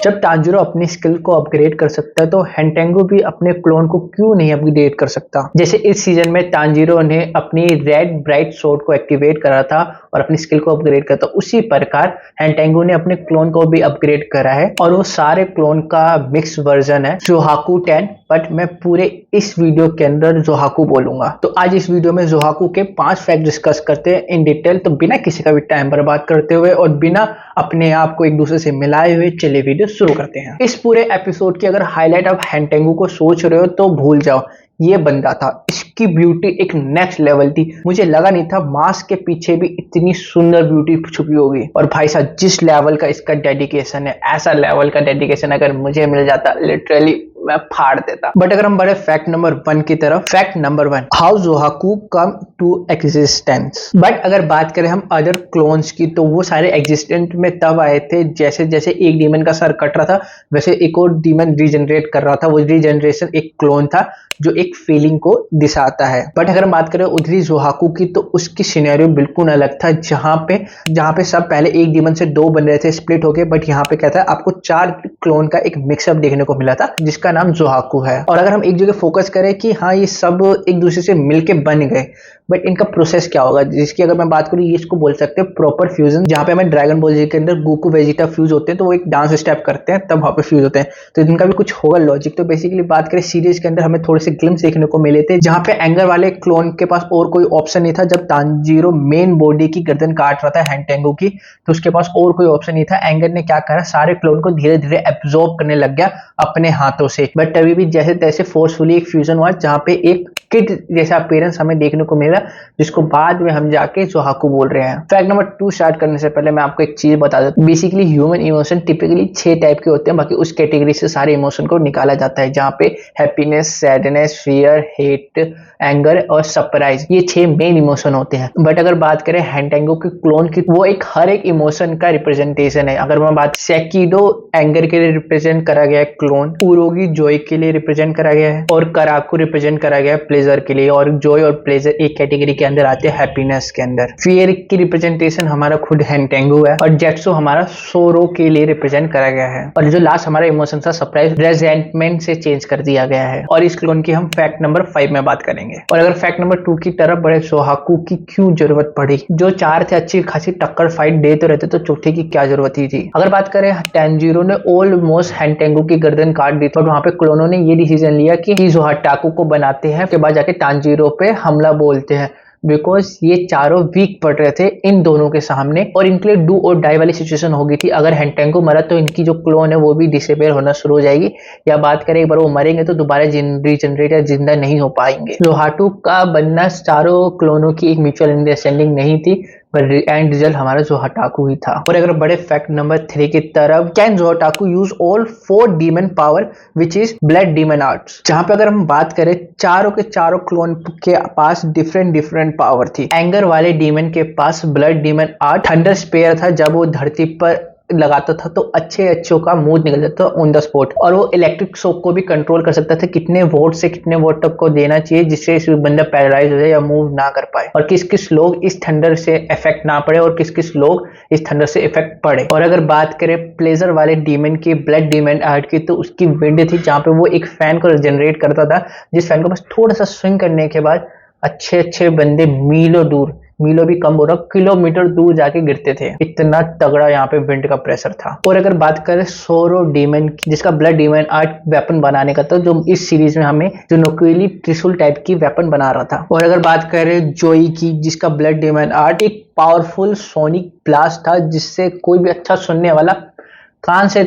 जब तांजीरो अपनी स्किल को अपग्रेड कर सकता है तो हेंटेंगू भी अपने क्लोन को क्यों नहीं अपग्रेड कर सकता। जैसे इस सीजन में तांजीरो ने अपनी रेड ब्राइट सोर्ड को एक्टिवेट करा था और अपनी स्किल को अपग्रेड करा था, उसी प्रकार हेंटेंगू ने अपने क्लोन को भी अपग्रेड करा है और वो सारे क्लोन का मिक्स वर्जन है जोहाकू 10। बट मैं पूरे इस वीडियो के अंदर जोहाकू बोलूंगा। तो आज इस वीडियो में जोहाकू के 5 फैक्ट डिस्कस करते हैं इन डिटेल। तो बिना किसी का भी टाइम बर्बाद करते हुए और बिना अपने आप को एक दूसरे से मिलाए हुए चलिए वीडियो शुरू करते हैं। इस पूरे एपिसोड की अगर हाईलाइट आप हेंटेंगू को सोच रहे हो तो भूल जाओ, ये बंदा था। इसकी ब्यूटी एक नेक्स्ट लेवल थी। मुझे लगा नहीं था मास्क के पीछे भी इतनी सुंदर ब्यूटी छुपी होगी। और भाई साहब जिस लेवल का इसका डेडिकेशन है, ऐसा लेवल का डेडिकेशन अगर मुझे मिल जाता लिटरली मैं फाड़ देता। बट अगर हम बढ़े फैक्ट नंबर 1 की तरफ, फैक्ट नंबर 1, हाउ जोहाकू कम टू एग्जिस्टेंस। बट अगर बात करें हम अदर क्लोन्स की तो वो सारे एग्जिस्टेंट में तब आए थे जैसे जैसे एक डीमन का सर कट रहा था वैसे एक और डीमन रीजनरेट कर रहा था। वो रीजनरेशन एक क्लोन था जो एक फीलिंग को दिखाता है। बट अगर हम बात करें उधरी जोहाकू की तो उसकी सिनेरियो बिल्कुल अलग था। जहां पे सब पहले एक डीमन से 2 बन रहे थे स्प्लिट होके, बट यहाँ पे क्या था, आपको 4 क्लोन का एक मिक्सअप देखने को मिला था जिसका नाम जोहाकू है। और अगर हम एक जगह फोकस करें कि हाँ ये सब एक दूसरे से मिलके बन गए, बट इनका प्रोसेस क्या होगा, जिसकी अगर मैं बात करूँ ये इसको बोल सकते हैं प्रॉपर फ्यूजन। जहाँ पे हमें ड्रैगन बॉल जी के अंदर गोकू वेजिटा फ्यूज होते हैं तो वो एक डांस स्टेप करते हैं तब वहाँ पे फ्यूज होते हैं, तो इनका भी कुछ होगा लॉजिक। तो बेसिकली बात करें सीरीज के अंदर हमें थोड़े से ग्लिम्स देखने को मिले थे जहाँ पे एंगर वाले क्लोन के पास और कोई ऑप्शन नहीं था। जब तांजीरो मेन बॉडी की गर्दन काट रहा था हेंटेंगू की तो उसके पास और कोई ऑप्शन नहीं था। एंगर ने क्या करा, सारे क्लोन को धीरे धीरे एब्जॉर्ब करने लग गया अपने हाथों से। बट तभी भी जैसे तैसे फोर्सफुली एक फ्यूजन हुआ जहाँ पे एक किड जैसा अपीयरेंस हमें देखने को मिला जिसको बाद में हम जाके जोहाकू बोल रहे हैं। फैक्ट नंबर 2 स्टार्ट करने से पहले मैं आपको एक चीज बता देता हूँ। Basically human emotion typically 6 type के होते हैं, बाकी उस कैटेगरी से सारे इमोशन को निकाला जाता है जहाँ पे happiness, sadness, fear, hate, anger और सरप्राइज, ये 6 मेन इमोशन होते हैं। बट अगर बात करें हेंटेंगू के क्लोन की, वो एक हर एक इमोशन का रिप्रेजेंटेशन है। अगर मैं बात सेकिडो एंगर के लिए रिप्रेजेंट करा गया है क्लोन, उरोगी जॉय के लिए रिप्रेजेंट करा गया है और कराकू रिप्रेजेंट करा गया है प्लेजर के लिए। और जॉय और प्लेजर एक कैटेगरी के अंदर आते हैं हैप्पीनेस के अंदर। फियर की रिप्रेजेंटेशन हमारा खुद हेंटेंगू है और जेट्सो हमारा सोरो के लिए रिप्रेजेंट करा गया है। और जो लास्ट हमारा इमोशन था सरप्राइज, रेजेंटमेंट से चेंज कर दिया गया है। और इस क्लोन की हम फैक्ट नंबर 5 में बात करेंगे। और अगर फैक्ट नंबर 2 की तरफ बढ़े, जोहाकू की क्यों जरूरत पड़ी। जो 4 थे अच्छी खासी टक्कर फाइट दे तो रहते, तो चौथे की क्या जरूरत ही थी। अगर बात करें तांजीरो ने ऑलमोस्ट हेंटेंगू की गर्दन काट दी तो वहां पे क्लोनों ने ये डिसीजन लिया कि जोहाटाकू को बनाते हैं, उसके बाद जाके तांजीरो पे हमला बोलते हैं। बिकॉज ये चारों वीक पड़ रहे थे इन दोनों के सामने और इनके लिए डू और डाई वाली सिचुएशन हो गई थी। अगर हेंटेंगू मरा तो इनकी जो क्लोन है वो भी डिसेपियर होना शुरू हो जाएगी, या बात करें एक बार वो मरेंगे तो दोबारा रीजनरेट या जिंदा नहीं हो पाएंगे। जोहाटू का बनना चारों क्लोनों की एक म्यूचुअल अंडरस्टैंडिंग नहीं थी, पर एंड रिजल्ट हमारा जोहाटाकू ही था। और अगर बड़े फैक्ट नंबर 3 की तरफ, कैन जोहाटाकू use all 4 demon power which is blood demon arts. जहां पे अगर हम बात करें चारों के चारों क्लोन के पास डिफरेंट पावर थी। एंगर वाले डीमन के पास blood demon art, thunder spear था, जब वो धरती पर लगाता था तो अच्छों का मूड निकल जाता था ऑन द स्पॉट। और वो इलेक्ट्रिक शॉक को भी कंट्रोल कर सकता था, कितने वोट से कितने वोट तक को देना चाहिए जिससे इस बंदा पैरालाइज हो जाए या मूव ना कर पाए, और किस किस लोग इस थंडर से इफेक्ट ना पड़े और किस किस लोग इस थंडर से इफेक्ट पड़े। और अगर बात करें प्लेजर वाले डीमन की ब्लड डीमन आर्ट की, तो उसकी विंड थी जहां पे वो एक फैन को जनरेट करता था, जिस फैन को बस थोड़ा सा स्विंग करने के बाद अच्छे बंदे मीलों भी कम हो रहा, किलोमीटर दूर जाके गिरते थे। इतना तगड़ा यहाँ पे विंड का प्रेशर था। और अगर बात करें सोरो डीमन की, जिसका ब्लड डीमन आर्ट वेपन बनाने का था, जो इस सीरीज में हमें जो नोकीली त्रिशूल टाइप की वेपन बना रहा था। और अगर बात करें जोई की, जिसका ब्लड डीमन आर्ट एक पावरफुल सोनिक ब्लास्ट था जिससे कोई भी अच्छा सुनने वाला कान से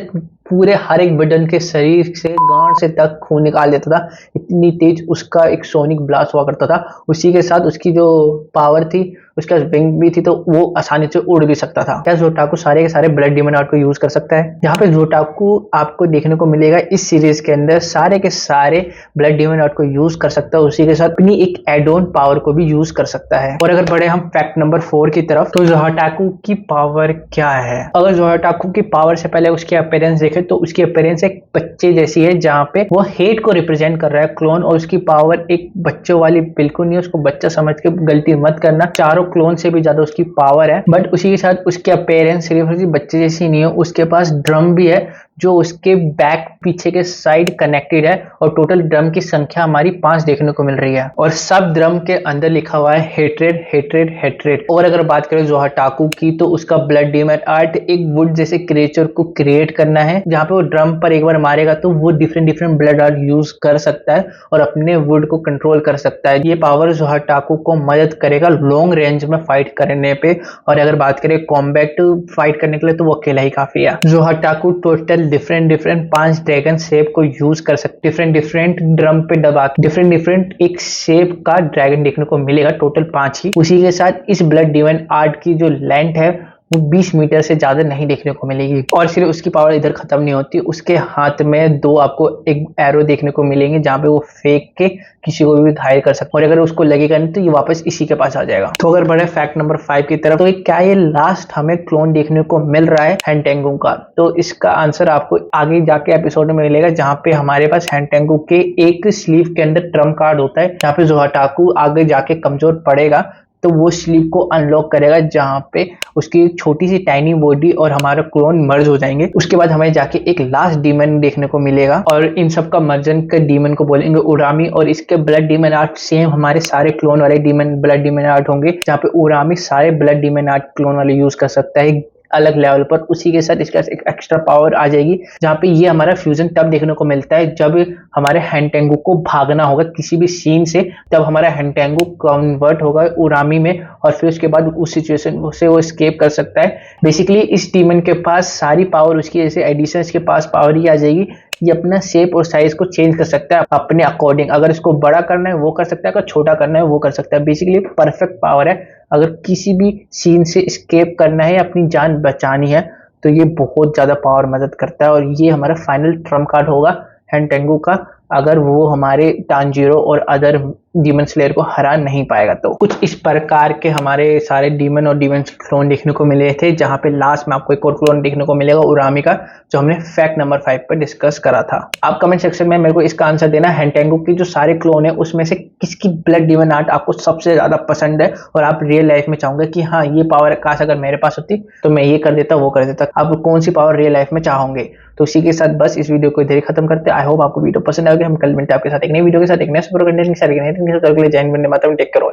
पूरे हर एक बटन के शरीर से गांड से तक खून निकाल देता था। इतनी तेज उसका एक सोनिक ब्लास्ट हुआ करता था। उसी के साथ उसकी जो पावर थी, उसका विंग भी थी, तो वो आसानी से उड़ भी सकता था। क्या जोटाकू सारे के सारे ब्लड डीमन आर्ट को यूज कर सकता है? यहाँ पे जोटाकू आपको देखने को मिलेगा इस सीरीज के अंदर सारे के सारे ब्लड डीमन आर्ट को यूज कर सकता है, उसी के साथ अपनी एक एड ऑन पावर को भी यूज कर सकता है। और अगर बढ़े हम फैक्ट नंबर 4 की तरफ, तो जोटाकू की पावर क्या है। अगर जोटाकू की पावर से पहले उसकी अपीयरेंस देखें तो उसकी अपीयरेंस एक बच्चे जैसी है, जहाँ पे वो हेट को रिप्रेजेंट कर रहा है क्लोन, और उसकी पावर एक बच्चों वाली बिल्कुल नहीं है। उसको बच्चा समझ के गलती मत करना, चारों क्लोन से भी ज्यादा उसकी पावर है। बट उसी के साथ उसके अपीयरेंस सिर्फ बच्चे जैसी नहीं है, उसके पास ड्रम भी है जो उसके बैक पीछे के साइड कनेक्टेड है, और टोटल ड्रम की संख्या हमारी 5 देखने को मिल रही है, और सब ड्रम के अंदर लिखा हुआ है हेट्रेड हेट्रेड हेट्रेड। और अगर बात करें ज़ोहाटाकू की, तो उसका ब्लड डीमन आर्ट एक वुड जैसे क्रिएचर को क्रिएट करना है, जहाँ पे वो ड्रम पर एक बार मारेगा तो वो different different blood art use कर सकता है और अपने वुड को कंट्रोल कर सकता है। ये पावर ज़ोहाटाकू को मदद करेगा लॉन्ग रेंज में फाइट करने पे, और अगर बात करें कॉम्बैट फाइट करने के लिए तो वो अकेला ही काफी है। ज़ोहाटाकू टोटल डिफरेंट 5 ड्रैगन शेप को यूज कर सकते, डिफरेंट ड्रम पे दबा डिफरेंट एक शेप का ड्रैगन देखने को मिलेगा, टोटल 5 ही। उसी के साथ इस ब्लड डिवाइन आर्ट की जो लेंथ है वो 20 मीटर से ज्यादा नहीं देखने को मिलेगी। और सिर्फ उसकी पावर इधर खत्म नहीं होती, उसके हाथ में 2 आपको एक एरो देखने को मिलेंगे, जहां पे वो फेंक के किसी को भी घायल कर सकते, और अगर उसको लगेगा नहीं तो ये वापस इसी के पास आ जाएगा। तो अगर बढ़े फैक्ट नंबर 5 की तरफ, तो क्या ये लास्ट हमें क्लोन देखने को मिल रहा है हैंटेंगू का? तो इसका आंसर आपको आगे जाके एपिसोड में मिलेगा, जहां पे हमारे पास हैंटेंगू के एक स्लीव के अंदर ट्रम्प कार्ड होता है, जहां पे ज़ोहाटाकू आगे जाके कमजोर पड़ेगा तो वो स्लीव को अनलॉक करेगा, जहां पे उसकी छोटी सी टाइनी बॉडी और हमारा क्लोन मर्ज हो जाएंगे। उसके बाद हमें जाके एक लास्ट डीमन देखने को मिलेगा, और इन सब का मर्जन के डीमन को बोलेंगे उरामी, और इसके ब्लड डीमन आर्ट सेम हमारे सारे क्लोन वाले डीमन ब्लड डीमन आर्ट होंगे, जहाँ पे उरामी सारे ब्लड डीमन आर्ट क्लोन वाले यूज कर सकता है अलग लेवल पर। उसी के साथ इसके एक एक्स्ट्रा पावर आ जाएगी, जहाँ पे ये हमारा फ्यूजन तब देखने को मिलता है जब हमारे हैंटेंगू को भागना होगा किसी भी सीन से, तब हमारा हैंटेंगू कन्वर्ट होगा उरामी में, और फिर उसके बाद उस सिचुएशन से वो एस्केप कर सकता है। बेसिकली इस डीमन के पास सारी पावर उसकी जैसे एडिशन के पास पावर ही आ जाएगी। ये अपना शेप और साइज को चेंज कर सकता है अपने अकॉर्डिंग, अगर इसको बड़ा करना है वो कर सकता है, अगर छोटा करना है वो कर सकता है। बेसिकली परफेक्ट पावर है, अगर किसी भी सीन से एस्केप करना है, अपनी जान बचानी है, तो ये बहुत ज्यादा पावर मदद करता है, और ये हमारा फाइनल ट्रम्प कार्ड होगा हैंटेंगू का, अगर वो हमारे टांजीरो और अदर डीमन स्लेयर को हरा नहीं पाएगा। तो कुछ इस प्रकार के हमारे सारे डीमन और डीमन क्लोन देखने को मिले थे, जहां पे लास्ट में आपको एक और क्लोन देखने को मिलेगा उरामी का, जो हमने फैक्ट नंबर 5 पर डिस्कस करा था। आप कमेंट सेक्शन में मेरे को इसका आंसर देना, हैंटेंगू की जो सारे क्लोन है उसमें से किसकी ब्लड डीमन आर्ट आपको सबसे ज्यादा पसंद है, और आप रियल लाइफ में चाहोगे कि हाँ ये पावर काश अगर मेरे पास होती तो मैं ये कर देता वो कर देता। आप कौन सी पावर रियल लाइफ में चाहोगे? तो इसी के साथ बस इस वीडियो को इधर ही खत्म करते हैं। आई होप आपको वीडियो पसंद आएगी। हम कल मिलते हैं आपके साथ एक नई वीडियो के साथ, एक नए सुपर कंटेंट के साथ, टेक केयर ऑल।